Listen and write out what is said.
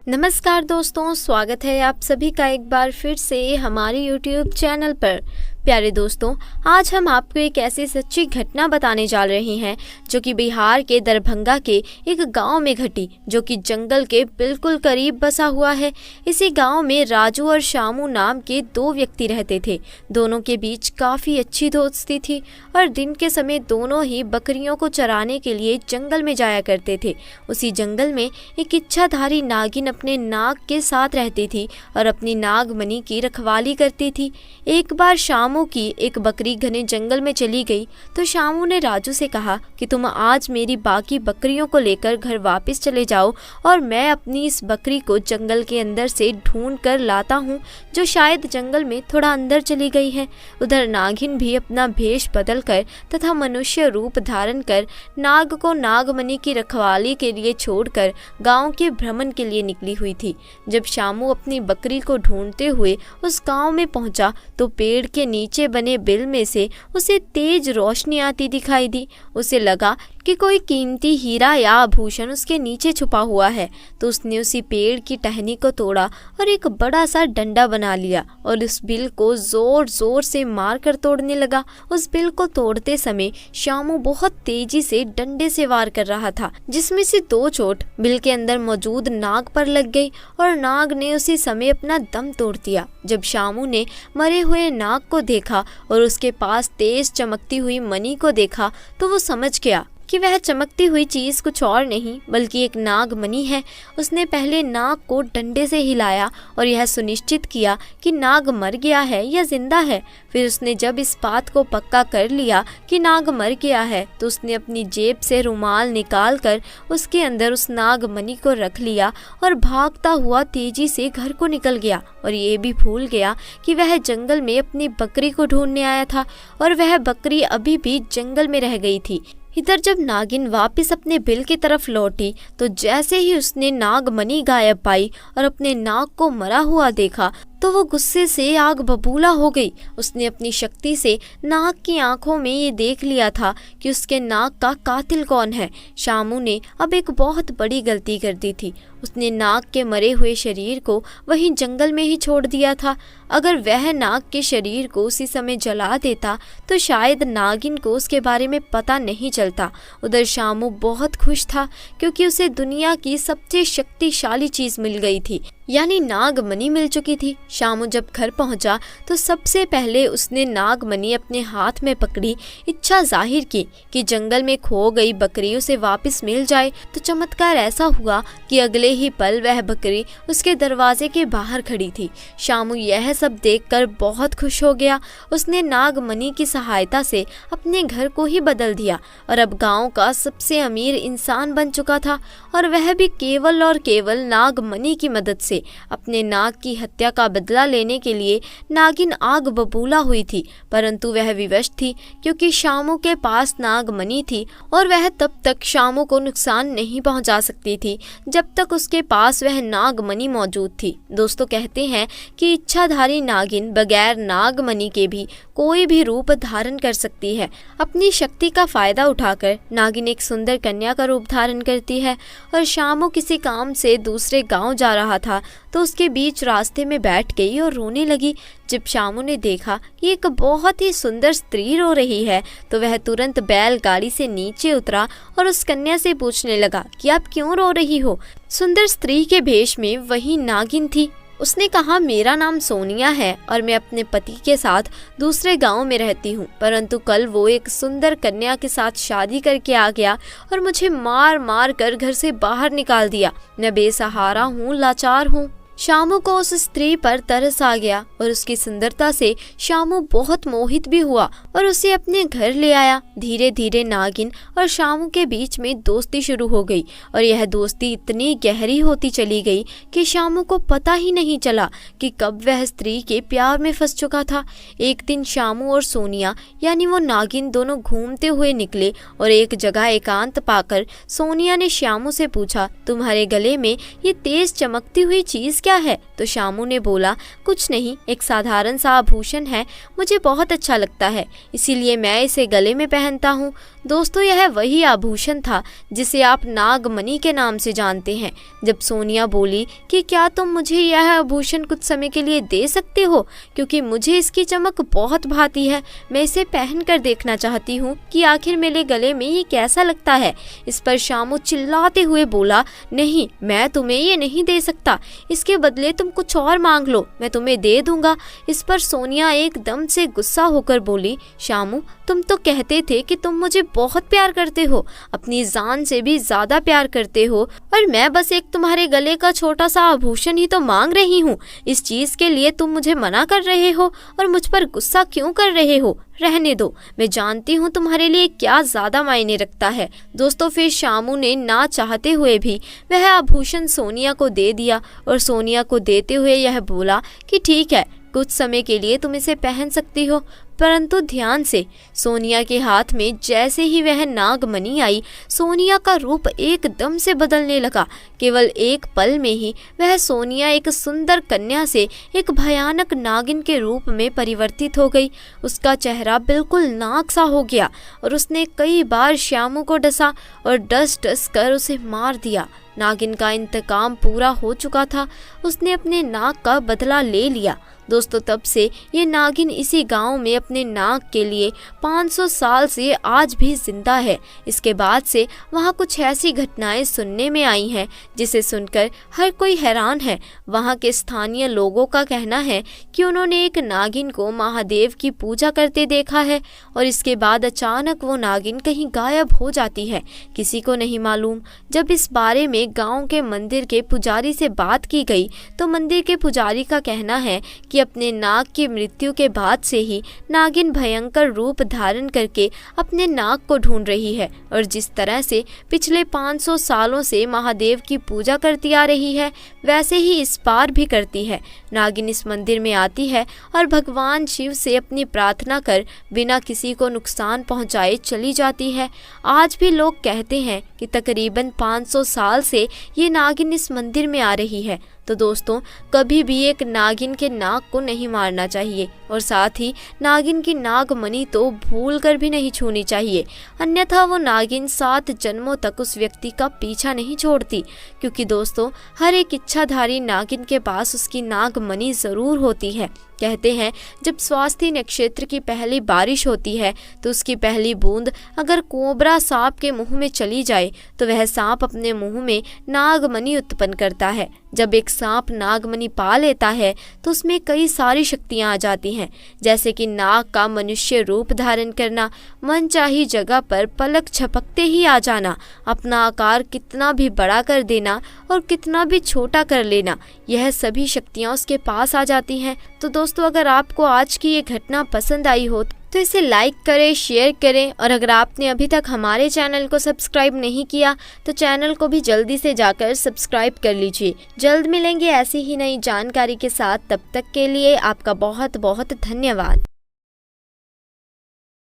नमस्कार दोस्तों, स्वागत है आप सभी का एक बार फिर से हमारे YouTube चैनल पर। प्यारे दोस्तों, आज हम आपको एक ऐसी सच्ची घटना बताने जा रहे हैं जो कि बिहार के दरभंगा के एक गांव में घटी, जो कि जंगल के बिल्कुल करीब बसा हुआ है। इसी गांव में राजू और शामू नाम के दो व्यक्ति रहते थे। दोनों के बीच काफ़ी अच्छी दोस्ती थी और दिन के समय दोनों ही बकरियों को चराने के लिए जंगल में जाया करते थे। उसी जंगल में एक इच्छाधारी नागिन अपने नाग के साथ रहती थी और अपनी नागमणि की रखवाली करती थी। एक बार शामू की एक बकरी घने जंगल में चली गई तो शामू ने राजू से कहा कि तुम आज मेरी बाकी बकरियों को लेकर घर वापस चले जाओ और मैं अपनी इस बकरी को जंगल के अंदर से ढूंढ कर लाता हूँ, जो शायद जंगल में थोड़ा अंदर चली गई है। उधर नागिन भी अपना भेष बदल कर तथा मनुष्य रूप धारण कर नाग को नागमणि की रखवाली के लिए छोड़कर गांव के भ्रमण के लिए निकली हुई थी। जब शामू अपनी बकरी को ढूंढते हुए उस गांव में पहुंचा तो पेड़ के नीचे बने बिल में से उसे तेज रोशनी आती दिखाई दी। उसे लगा कि कोई कीमती हीरा या आभूषण उसके नीचे छुपा हुआ है, तो उसने उसी पेड़ की टहनी को तोड़ा और एक बड़ा सा डंडा बना लिया और उस बिल को जोर जोर से मार कर तोड़ने लगा। उस बिल को तोड़ते समय शामू बहुत तेजी से डंडे से वार कर रहा था, जिसमें से दो चोट बिल के अंदर मौजूद नाग पर लग गई और नाग ने उसी समय अपना दम तोड़ दिया। जब शामू ने मरे हुए नाग को देखा और उसके पास तेज चमकती हुई मणि को देखा तो वो समझ गया कि वह चमकती हुई चीज़ कुछ और नहीं बल्कि एक नागमणि है। उसने पहले नाग को डंडे से हिलाया और यह सुनिश्चित किया कि नाग मर गया है या जिंदा है। फिर उसने जब इस बात को पक्का कर लिया कि नाग मर गया है तो उसने अपनी जेब से रुमाल निकाल कर उसके अंदर उस नागमणि को रख लिया और भागता हुआ तेजी से घर को निकल गया और ये भी भूल गया कि वह जंगल में अपनी बकरी को ढूंढने आया था और वह बकरी अभी भी जंगल में रह गई थी। इधर जब नागिन वापस अपने बिल की तरफ लौटी तो जैसे ही उसने नागमणि गायब पाई और अपने नाग को मरा हुआ देखा तो वो गुस्से से आग बबूला हो गई। उसने अपनी शक्ति से नाग की आंखों में ये देख लिया था कि उसके नाग का कातिल कौन है। शामू ने अब एक बहुत बड़ी गलती कर दी थी। उसने नाग के मरे हुए शरीर को वहीं जंगल में ही छोड़ दिया था। अगर वह नाग के शरीर को उसी समय जला देता तो शायद नागिन को उसके बारे में पता नहीं चलता। उधर शामू बहुत खुश था क्योंकि उसे दुनिया की सबसे शक्तिशाली चीज मिल गई थी, यानी नागमणि मिल चुकी थी। शामू जब घर पहुंचा तो सबसे पहले उसने नागमणि अपने हाथ में पकड़ी, इच्छा जाहिर की कि जंगल में खो गई बकरी उसे वापस मिल जाए। तो चमत्कार ऐसा हुआ कि अगले ही पल वह बकरी उसके दरवाजे के बाहर खड़ी थी। शामू यह सब देखकर बहुत खुश हो गया। उसने नागमणि की सहायता से अपने घर को ही बदल दिया और अब गाँव का सबसे अमीर इंसान बन चुका था, और वह भी केवल और केवल नागमणि की मदद से। अपने नाग की हत्या का बदला लेने के लिए नागिन आग बबूला हुई थी, परंतु वह विवश थी क्योंकि शामू के पास नागमणि थी और वह तब तक शामू को नुकसान नहीं पहुंचा सकती थी जब तक उसके पास वह नागमणि मौजूद थी। दोस्तों, कहते हैं कि इच्छाधारी नागिन बगैर नागमणि के भी कोई भी रूप धारण कर सकती है। अपनी शक्ति का फायदा उठाकर नागिन एक सुंदर कन्या का रूप धारण करती है और शामू किसी काम से दूसरे गांव जा रहा था तो उसके बीच रास्ते में बैठ गई और रोने लगी। जब शामू ने देखा कि एक बहुत ही सुंदर स्त्री रो रही है तो वह तुरंत बैलगाड़ी से नीचे उतरा और उस कन्या से पूछने लगा कि आप क्यों रो रही हो। सुंदर स्त्री के भेष में वही नागिन थी। उसने कहा, मेरा नाम सोनिया है और मैं अपने पति के साथ दूसरे गांव में रहती हूँ, परंतु कल वो एक सुंदर कन्या के साथ शादी करके आ गया और मुझे मार मार कर घर से बाहर निकाल दिया। मैं बेसहारा हूँ, लाचार हूँ। शामू को उस स्त्री पर तरस आ गया और उसकी सुंदरता से शामू बहुत मोहित भी हुआ और उसे अपने घर ले आया। धीरे धीरे नागिन और शामू के बीच में दोस्ती शुरू हो गई और यह दोस्ती इतनी गहरी होती चली गई कि शामू को पता ही नहीं चला कि कब वह स्त्री के प्यार में फंस चुका था। एक दिन शामू और सोनिया यानी वो नागिन दोनों घूमते हुए निकले और एक जगह एकांत पाकर सोनिया ने शामू से पूछा, तुम्हारे गले में ये तेज चमकती हुई चीज क्या है? तो शामू ने बोला, कुछ नहीं, एक साधारण सा आभूषण है, मुझे बहुत अच्छा लगता है इसीलिए मैं इसे गले में पहनता हूँ। दोस्तों यह वही आभूषण था जिसे आप नागमणि के नाम से जानते हैं। जब सोनिया बोली कि क्या तुम मुझे यह आभूषण कुछ समय के लिए दे सकते हो, क्योंकि मुझे इसकी चमक बहुत भाती है, मैं इसे पहन कर देखना चाहती हूँ कि आखिर मेरे गले में ये कैसा लगता है। इस पर शामू चिल्लाते हुए बोला, नहीं, मैं तुम्हें ये नहीं दे सकता, इसके बदले तुम कुछ और मांग लो, मैं तुम्हें दे दूंगा। इस पर सोनिया एकदम से गुस्सा होकर बोली, शामू तुम तो कहते थे कि तुम मुझे बहुत प्यार करते हो, अपनी जान से भी ज्यादा प्यार करते हो, और मैं बस एक तुम्हारे गले का छोटा सा आभूषण ही तो मांग रही हूँ। इस चीज के लिए तुम मुझे मना कर रहे हो और मुझ पर गुस्सा क्यों कर रहे हो? रहने दो, मैं जानती हूँ तुम्हारे लिए क्या ज्यादा मायने रखता है। दोस्तों फिर शामू ने ना चाहते हुए भी वह आभूषण सोनिया को दे दिया और सोनिया को देते हुए यह बोला कि ठीक है, कुछ समय के लिए तुम इसे पहन सकती हो, परंतु ध्यान से। सोनिया के हाथ में जैसे ही वह नागमणि आई, सोनिया का रूप एकदम से बदलने लगा। केवल एक पल में ही वह सोनिया एक सुंदर कन्या से एक भयानक नागिन के रूप में परिवर्तित हो गई। उसका चेहरा बिल्कुल नाग सा हो गया और उसने कई बार श्यामू को डसा और डस डस कर उसे मार दिया। नागिन का इंतकाम पूरा हो चुका था, उसने अपने नाग का बदला ले लिया। दोस्तों तब से ये नागिन इसी गांव में अपने नाग के लिए 500 साल से आज भी जिंदा है। इसके बाद से वहाँ कुछ ऐसी घटनाएं सुनने में आई हैं जिसे सुनकर हर कोई हैरान है। वहाँ के स्थानीय लोगों का कहना है कि उन्होंने एक नागिन को महादेव की पूजा करते देखा है और इसके बाद अचानक वो नागिन कहीं गायब हो जाती है, किसी को नहीं मालूम। जब इस बारे में गाँव के मंदिर के पुजारी से बात की गई तो मंदिर के पुजारी का कहना है कि अपने नाग की मृत्यु के बाद से ही नागिन भयंकर रूप धारण करके अपने नाग को ढूंढ रही है और जिस तरह से पिछले 500 सालों से महादेव की पूजा करती आ रही है वैसे ही इस बार भी करती है। नागिन इस मंदिर में आती है और भगवान शिव से अपनी प्रार्थना कर बिना किसी को नुकसान पहुंचाए चली जाती है। आज भी लोग कहते हैं कि तकरीबन 500 साल से ये नागिन इस मंदिर में आ रही है। तो दोस्तों कभी भी एक नागिन के नाग को नहीं मारना चाहिए और साथ ही नागिन की नागमणि तो भूल कर भी नहीं छूनी चाहिए, अन्यथा वो नागिन 7 जन्मों तक उस व्यक्ति का पीछा नहीं छोड़ती। क्योंकि दोस्तों हर एक इच्छाधारी नागिन के पास उसकी नागमणि जरूर होती है। कहते हैं जब स्वाति नक्षत्र की पहली बारिश होती है तो उसकी पहली बूंद अगर कोबरा सांप के मुंह में चली जाए तो वह सांप अपने मुंह में नागमणि उत्पन्न करता है। जब एक सांप नागमणि पा लेता है तो उसमें कई सारी शक्तियां आ जाती हैं, जैसे कि नाग का मनुष्य रूप धारण करना, मनचाही जगह पर पलक झपकते ही आ जाना, अपना आकार कितना भी बड़ा कर देना और कितना भी छोटा कर लेना, यह सभी शक्तियां उसके पास आ जाती हैं। तो दोस्तों अगर आपको आज की ये घटना पसंद आई हो तो इसे लाइक करें, शेयर करें और अगर आपने अभी तक हमारे चैनल को सब्सक्राइब नहीं किया तो चैनल को भी जल्दी से जाकर सब्सक्राइब कर लीजिए। जल्द मिलेंगे ऐसी ही नई जानकारी के साथ, तब तक के लिए आपका बहुत बहुत धन्यवाद।